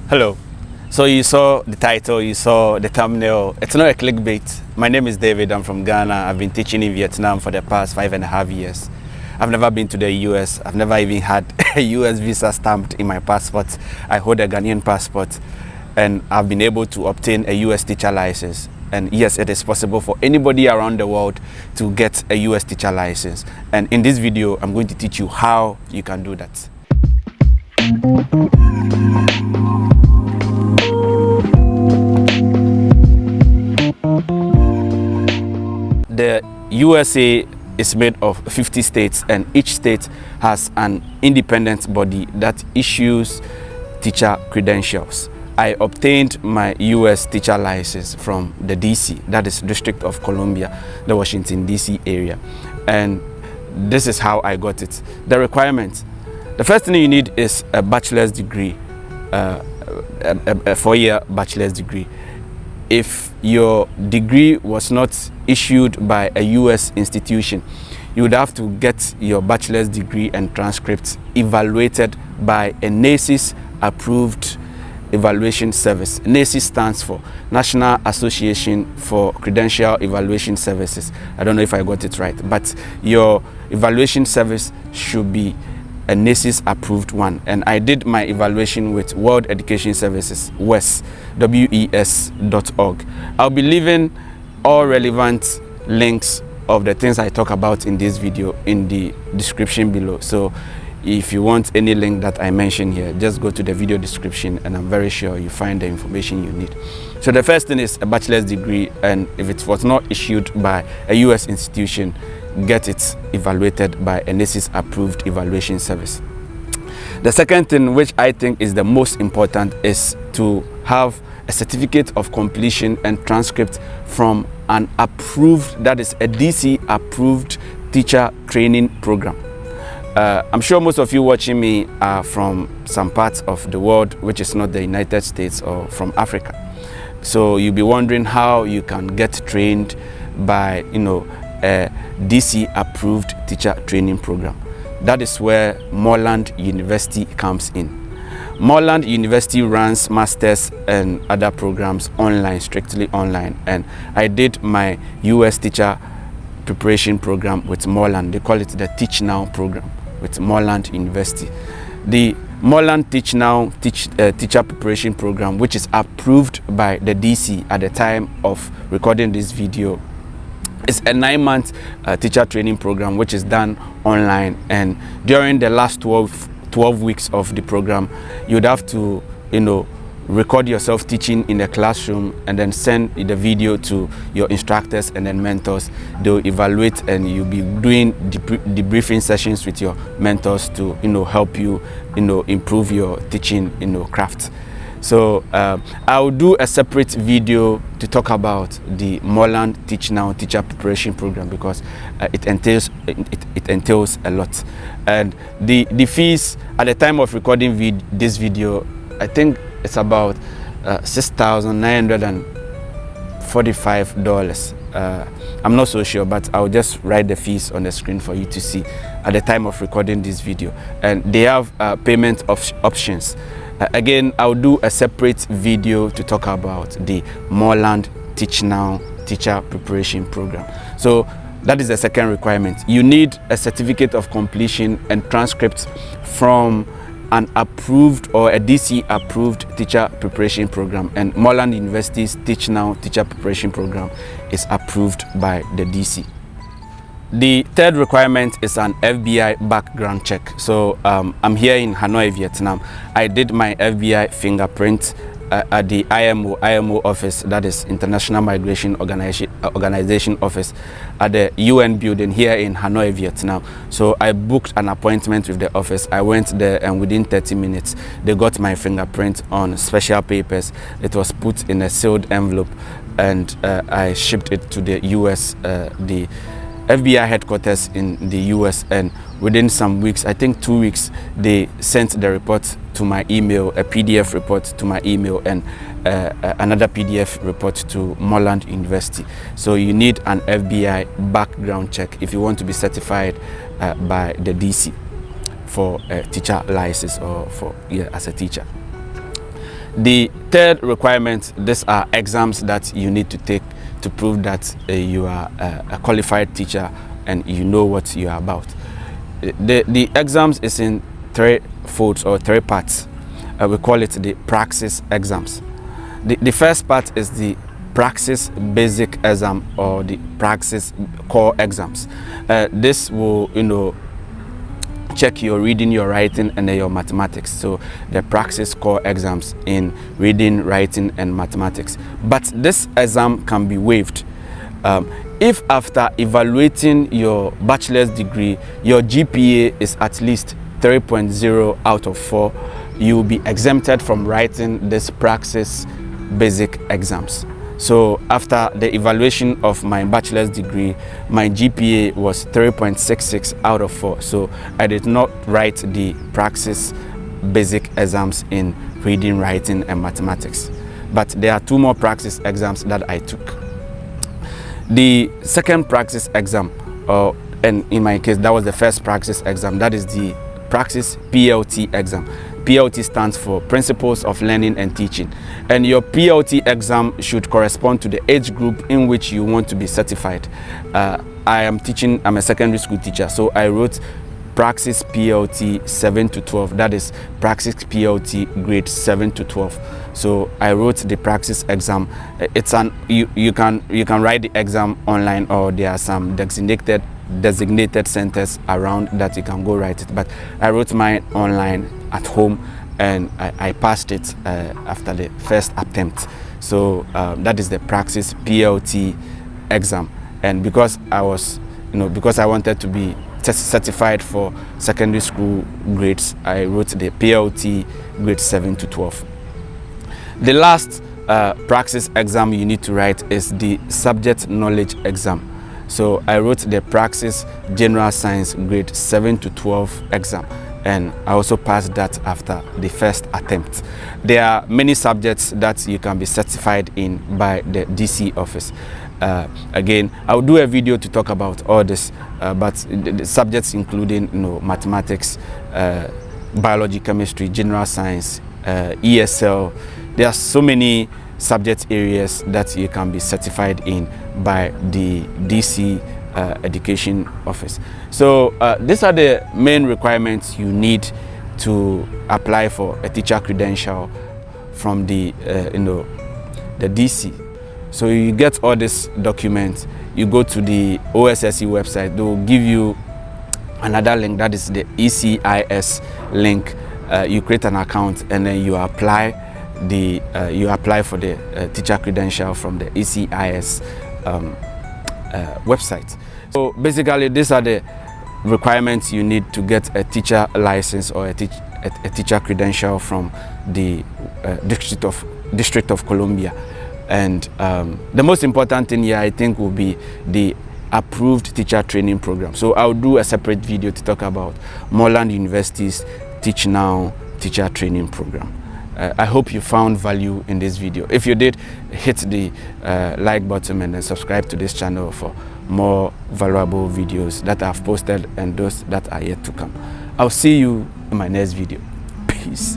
Hello. So you saw the title, you saw the thumbnail. It's not a clickbait. My name is David. I'm from Ghana. I've been teaching in Vietnam for the past 5.5 years. I've never been to the US. I've never even had a US visa stamped in my passport. I hold a Ghanaian passport and I've been able to obtain a US teacher license. And yes, it is possible for anybody around the world to get a US teacher license. And in this video, I'm going to teach you how you can do that. The USA is made of 50 states, and each state has an independent body that issues teacher credentials. I obtained my US teacher license from the DC, that is District of Columbia, the Washington DC area. And this is how I got it. The requirements. The first thing you need is a bachelor's degree, a 4-year bachelor's degree. If your degree was not issued by a US institution, you would have to get your bachelor's degree and transcripts evaluated by a NACIS approved evaluation service. NACIS stands for National Association for Credential Evaluation Services. I don't know if I got it right, but your evaluation service should be a NACIS approved one. And I did my evaluation with World Education Services, WES, WES.org. I'll be leaving all relevant links of the things I talk about in this video in the description below. So if you want any link that I mention here, just go to the video description and I'm very sure you find the information you need. So the first thing is a bachelor's degree, and if it was not issued by a US institution, get it evaluated by a NACIS approved evaluation service. The second thing, which I think is the most important, is to have a certificate of completion and transcript from an approved, that is a DC approved teacher training program. I'm sure most of you watching me are from some parts of the world which is not the United States or from Africa. So you'll be wondering how you can get trained by, a DC approved teacher training program. That is where Moreland University comes in. Moreland University runs masters and other programs online, strictly online, and I did my US teacher preparation program with Moreland. They call it the Teach Now program with Moreland University. The Moreland Teach Now teacher preparation program, which is approved by the DC at the time of recording this video, it's a 9-month teacher training program which is done online, and during the last 12 weeks of the program, you'd have to record yourself teaching in the classroom and then send the video to your instructors and then mentors. They'll evaluate, and you'll be doing debriefing sessions with your mentors to help you improve your teaching craft. So I'll do a separate video to talk about the Moreland Teach Now teacher preparation program because it entails a lot. And the fees at the time of recording this video, I think it's about $6,945. I'm not so sure, but I'll just write the fees on the screen for you to see at the time of recording this video. And they have payment options. Again, I'll do a separate video to talk about the Moreland Teach Now teacher preparation program. So that is the second requirement. You need a certificate of completion and transcripts from an approved or a DC approved teacher preparation program, and Moreland University's Teach Now teacher preparation program is approved by the DC. The third requirement is an FBI background check. So I'm here in Hanoi, Vietnam. I did my FBI fingerprint at the IMO office, that is International Migration Organization office at the UN building here in Hanoi, Vietnam. So I booked an appointment with the office. I went there, and within 30 minutes, they got my fingerprint on special papers. It was put in a sealed envelope, and I shipped it to the US, the FBI headquarters in the US, and within some weeks, I think 2 weeks, they sent the report to my email, a PDF report to my email, and another PDF report to Moreland University. So you need an FBI background check if you want to be certified by the DC for a teacher license or for as a teacher. The third requirement, these are exams that you need to take to prove that you are a qualified teacher and you know what you are about. The exams is in three folds or three parts. We call it the praxis exams. The first part is the praxis basic exam or the praxis core exams. This will, check your reading, your writing, and then your mathematics. So the praxis core exams in reading, writing, and mathematics. But this exam can be waived if after evaluating your bachelor's degree, your GPA is at least 3.0 out of 4, you will be exempted from writing this praxis basic exams. So after the evaluation of my bachelor's degree, my GPA was 3.66 out of 4. So I did not write the praxis basic exams in reading, writing, and mathematics. But there are 2 more praxis exams that I took. The second praxis exam, and in my case, that was the first praxis exam, that is the praxis PLT exam. PLT stands for Principles of Learning and Teaching. And your PLT exam should correspond to the age group in which you want to be certified. I'm a secondary school teacher, so I wrote Praxis PLT 7 to 12. That is Praxis PLT grade 7 to 12. So I wrote the praxis exam. It's you can write the exam online, or there are some designated centers around that you can go write it. But I wrote mine online at home, and I passed it after the first attempt. So that is the praxis PLT exam. And because I wanted to be certified for secondary school grades, I wrote the PLT grade 7 to 12. The last praxis exam you need to write is the subject knowledge exam. So I wrote the praxis general science grade 7 to 12 exam, and I also passed that after the first attempt. There are many subjects that you can be certified in by the DC office. Again, I'll do a video to talk about all this, but the subjects including mathematics, biology, chemistry, general science, ESL. There are so many subject areas that you can be certified in by the DC education office. So these are the main requirements you need to apply for a teacher credential from the DC. So you get all these documents, you go to the OSSE website, they will give you another link, that is the ECIS link. You create an account and then you apply for the teacher credential from the ECIS website. So basically, these are the requirements you need to get a teacher license or a teacher credential from the District of Columbia. And the most important thing here, I think, will be the approved teacher training program. So I'll do a separate video to talk about Moreland University's Teach Now teacher training program. I hope you found value in this video. If you did, hit the like button and then subscribe to this channel for more valuable videos that I've posted and those that are yet to come. I'll see you in my next video. Peace.